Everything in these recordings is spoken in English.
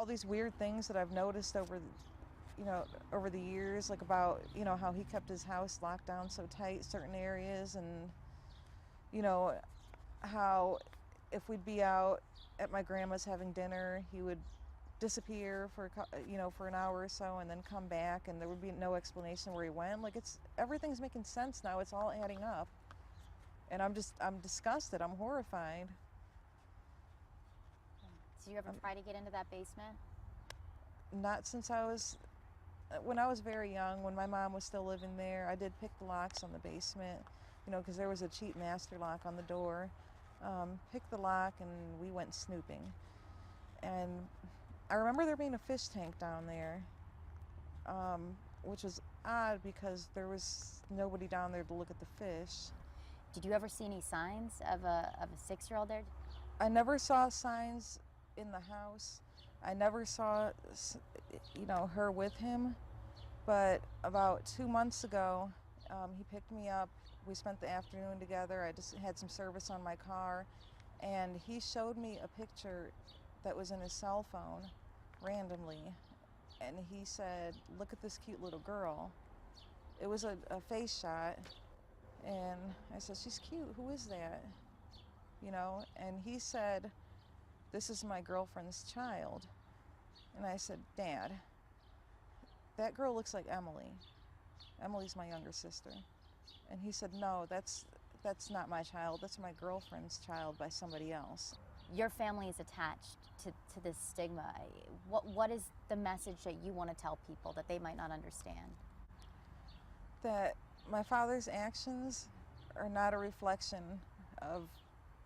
all these weird things that I've noticed over, over the years, like about, how he kept his house locked down so tight, certain areas, and, how if we'd be out at my grandma's having dinner, he would disappear for, for an hour or so and then come back, and there would be no explanation where he went. Like, everything's making sense now. It's all adding up. And I'm disgusted. I'm horrified. Did you ever try to get into that basement? Not since when I was very young, when my mom was still living there. I did pick the locks on the basement, because there was a cheap master lock on the door. Picked the lock and we went snooping. And I remember there being a fish tank down there, which was odd because there was nobody down there to look at the fish. Did you ever see any signs of a 6-year-old there? I never saw signs in the house. I never saw, her with him. But about 2 months ago, he picked me up. We spent the afternoon together. I just had some service on my car, and he showed me a picture that was in his cell phone randomly, and he said, "Look at this cute little girl." It was a face shot, and I said, "She's cute. Who is that?" And he said, "This is my girlfriend's child." And I said, "Dad, that girl looks like Emily. Emily's my younger sister." And he said, "No, that's not my child. That's my girlfriend's child by somebody else." Your family is attached to this stigma. What is the message that you want to tell people that they might not understand? That my father's actions are not a reflection of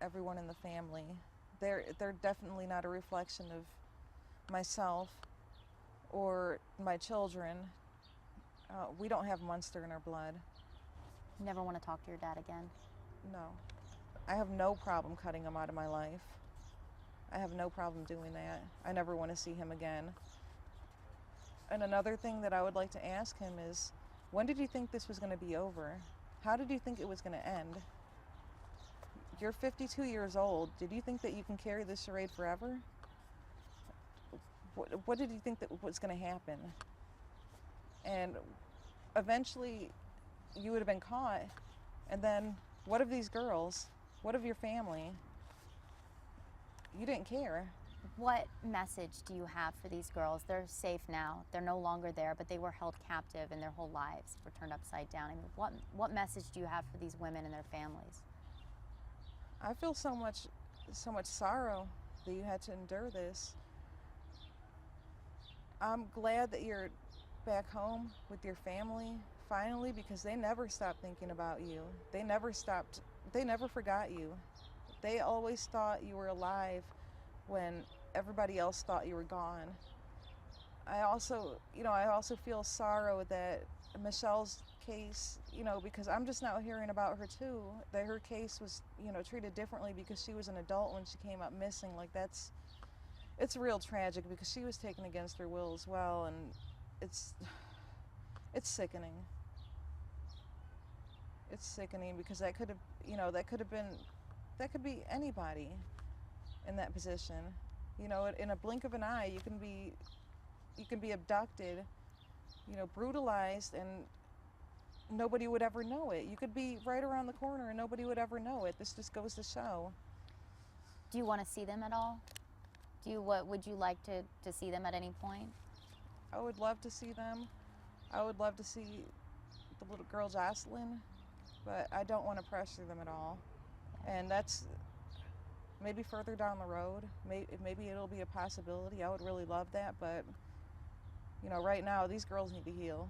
everyone in the family. They're definitely not a reflection of myself or my children. We don't have Munster in our blood. You never want to talk to your dad again? No. I have no problem cutting him out of my life. I have no problem doing that. I never want to see him again. And another thing that I would like to ask him is, when did you think this was going to be over? How did you think it was going to end? You're 52 years old. Did you think that you can carry this charade forever? What did you think that was going to happen? And eventually you would have been caught. And then what of these girls? What of your family? You didn't care. What message do you have for these girls? They're safe now. They're no longer there, but they were held captive and their whole lives were turned upside down. I mean, what message do you have for these women and their families? I feel so much sorrow that you had to endure this. I'm glad that you're back home with your family finally, because they never stopped thinking about you. They never forgot you. They always thought you were alive when everybody else thought you were gone. I also feel sorrow that Michelle's case, because I'm just now hearing about her too, that her case was, treated differently because she was an adult when she came up missing. Like, it's real tragic because she was taken against her will as well, and it's sickening. It's sickening because that could be anybody in that position. In a blink of an eye, you can be abducted, brutalized, and nobody would ever know it. You could be right around the corner and nobody would ever know it. This just goes to show. Do you want to see them at all? What would you like to see them at any point? I would love to see them. I would love to see the little girl Jocelyn, but I don't want to pressure them at all. And that's maybe further down the road. Maybe it'll be a possibility. I would really love that, but right now these girls need to heal.